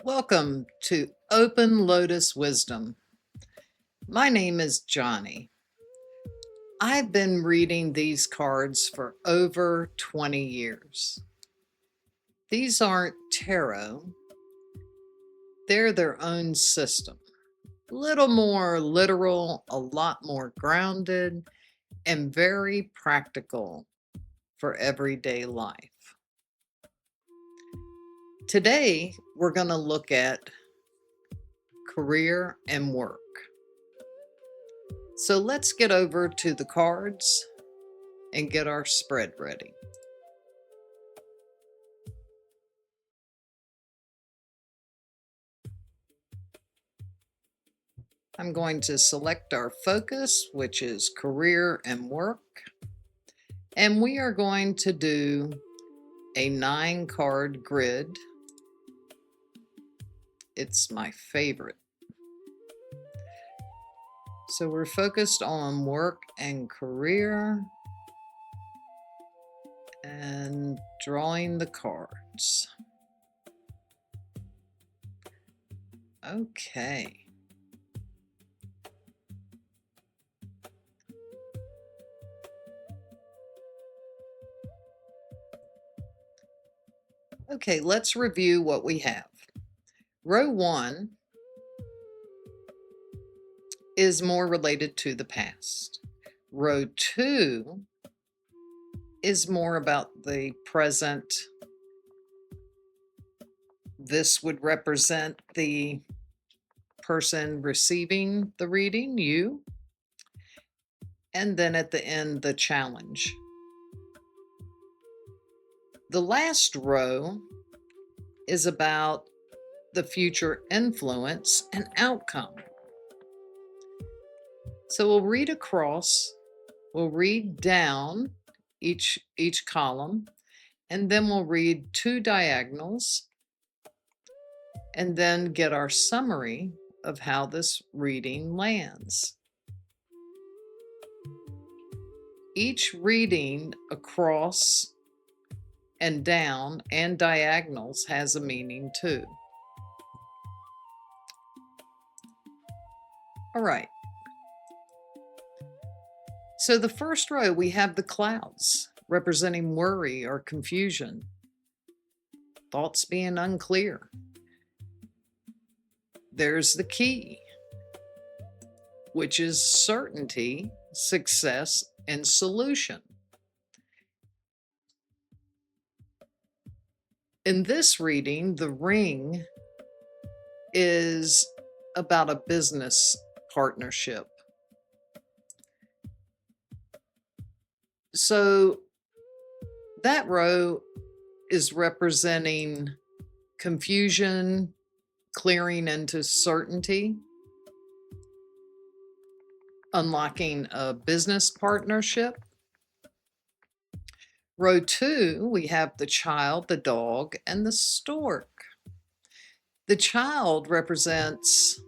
Welcome to Open Lotus Wisdom. My name is Johnny. I've been reading these cards for over 20 years. These aren't tarot, they're their own system. A little more literal, a lot more grounded, and very practical for everyday life. Today, we're going to look at career and work. So let's get over to the cards and get our spread ready. I'm going to select our focus, which is career and work. And we are going to do a 9-card grid. It's my favorite. So we're focused on work and career and drawing the cards. Okay. Okay, let's review what we have. Row 1 is more related to the past. Row 2 is more about the present. This would represent the person receiving the reading, you. And then at the end, the challenge. The last row is about the future influence and outcome. So we'll read across, we'll read down each column, and then we'll read 2 diagonals, and then get our summary of how this reading lands. Each reading across and down and diagonals has a meaning too. All right. So the first row, we have the clouds representing worry or confusion, thoughts being unclear. There's the key, which is certainty, success, and solution. In this reading, the ring is about a business partnership. So that row is representing confusion, clearing into certainty, unlocking a business partnership. Row 2, we have the child, the dog, and the stork. The child represents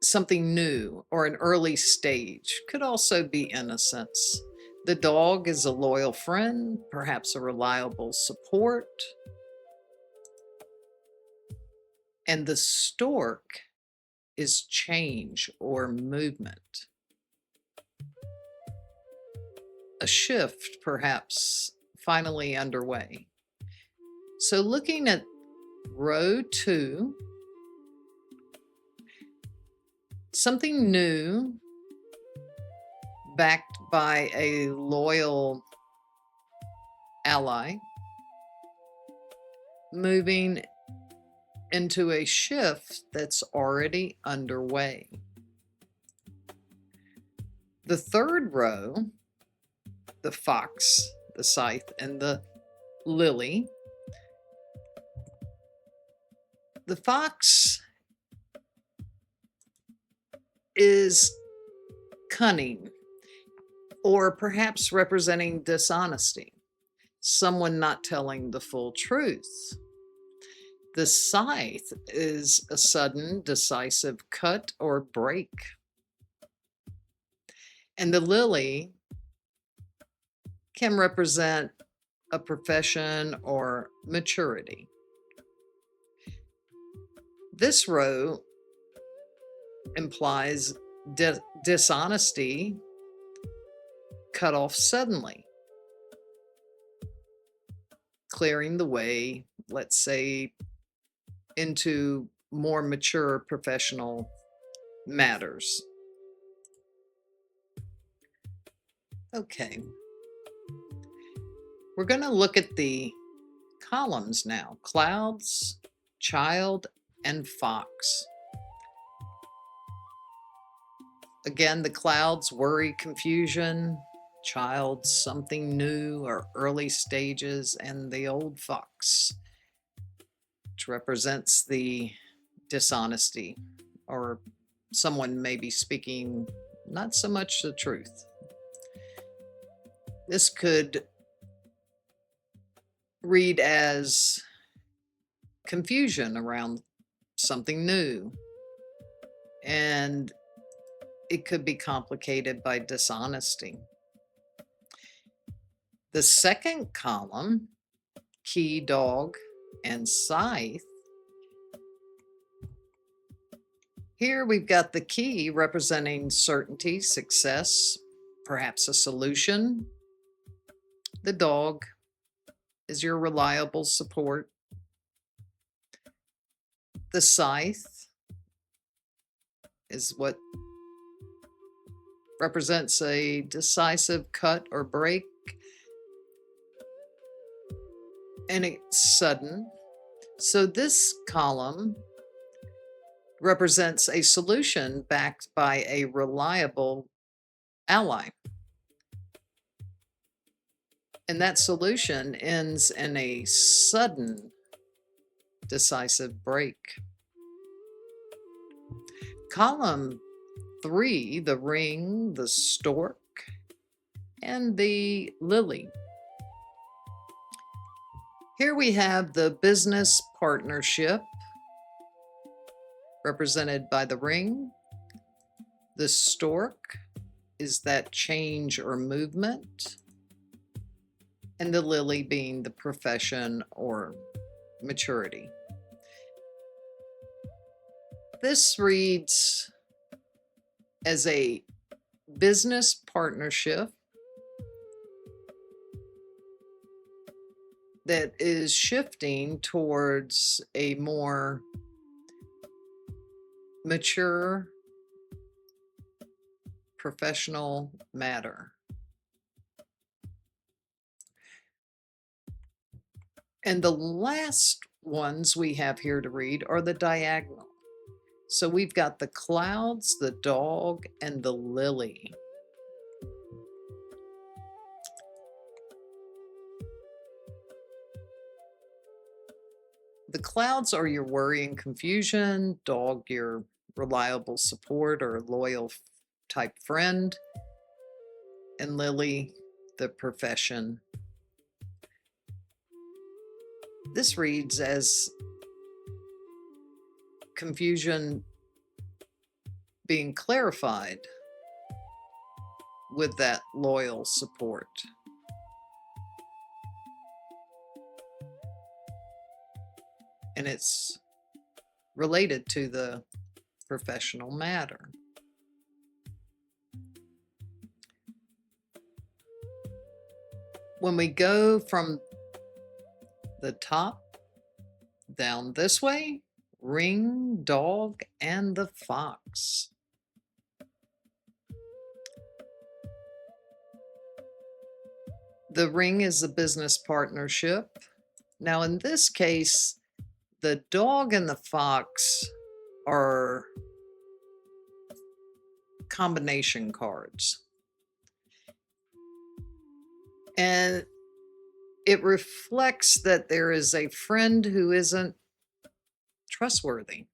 something new or an early stage, could also be innocence. The dog is a loyal friend, perhaps a reliable support. And the stork is change or movement. A shift, perhaps, finally underway. So looking at row 2, something new backed by a loyal ally, moving into a shift that's already underway. The third row, the fox, the scythe, and the lily. The fox is cunning, or perhaps representing dishonesty, someone not telling the full truth. The scythe is a sudden, decisive cut or break. And the lily can represent a profession or maturity. This row implies dishonesty cut off suddenly, clearing the way, let's say, into more mature professional matters. Okay, we're going to look at the columns now: clouds, child, and fox. Again, the clouds, worry, confusion; child, something new or early stages; and the old fox, which represents the dishonesty, or someone may be speaking not so much the truth. This could read as confusion around something new, and it could be complicated by dishonesty. The second column, key, dog, and scythe. Here we've got the key representing certainty, success, perhaps a solution. The dog is your reliable support. The scythe is what represents a decisive cut or break, and it's sudden. So this column represents a solution backed by a reliable ally. And that solution ends in a sudden, decisive break. Column 3, the ring, the stork, and the lily. Here we have the business partnership, represented by the ring. The stork is that change or movement, and the lily being the profession or maturity. This reads as a business partnership that is shifting towards a more mature professional matter. And the last ones we have here to read are the diagonal. So we've got the clouds, the dog, and the lily. The clouds are your worry and confusion, dog, your reliable support or loyal type friend, and lily, the profession. This reads as confusion being clarified with that loyal support. And it's related to the professional matter. When we go from the top down this way, ring, dog, and the fox. The ring is a business partnership. Now, in this case, the dog and the fox are combination cards. And it reflects that there is a friend who isn't trustworthy.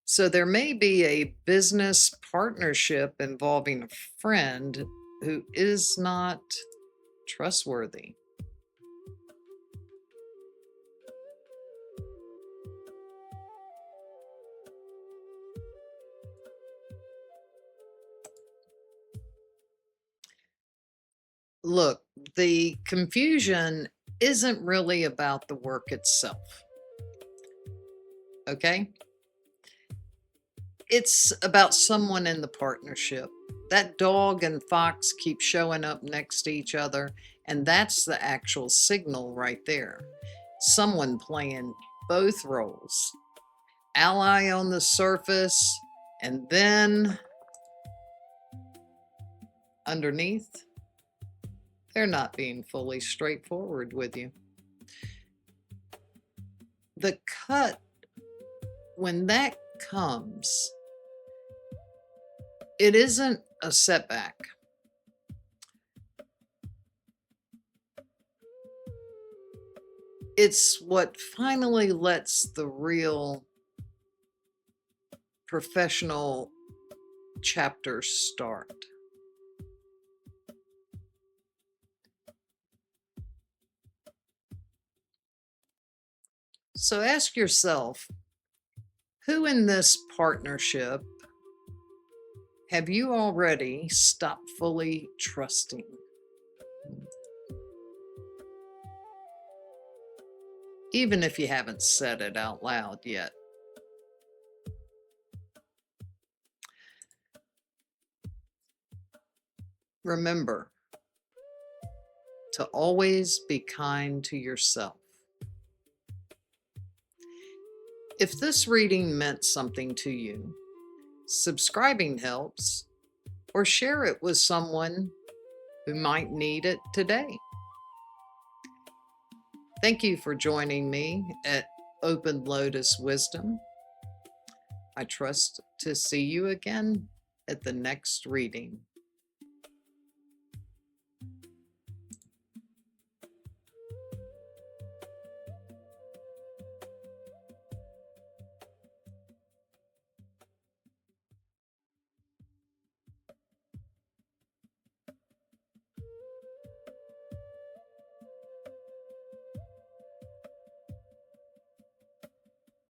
So there may be a business partnership involving a friend who is not trustworthy. Look, the confusion isn't really about the work itself. Okay? It's about someone in the partnership. That dog and fox keep showing up next to each other, and that's the actual signal right there. Someone playing both roles. Ally on the surface, and then underneath, they're not being fully straightforward with you. The cut, when that comes, it isn't a setback. It's what finally lets the real professional chapters start. So ask yourself, who in this partnership have you already stopped fully trusting? Even if you haven't said it out loud yet. Remember to always be kind to yourself. If this reading meant something to you, subscribing helps, or share it with someone who might need it today. Thank you for joining me at Open Lotus Wisdom. I trust to see you again at the next reading.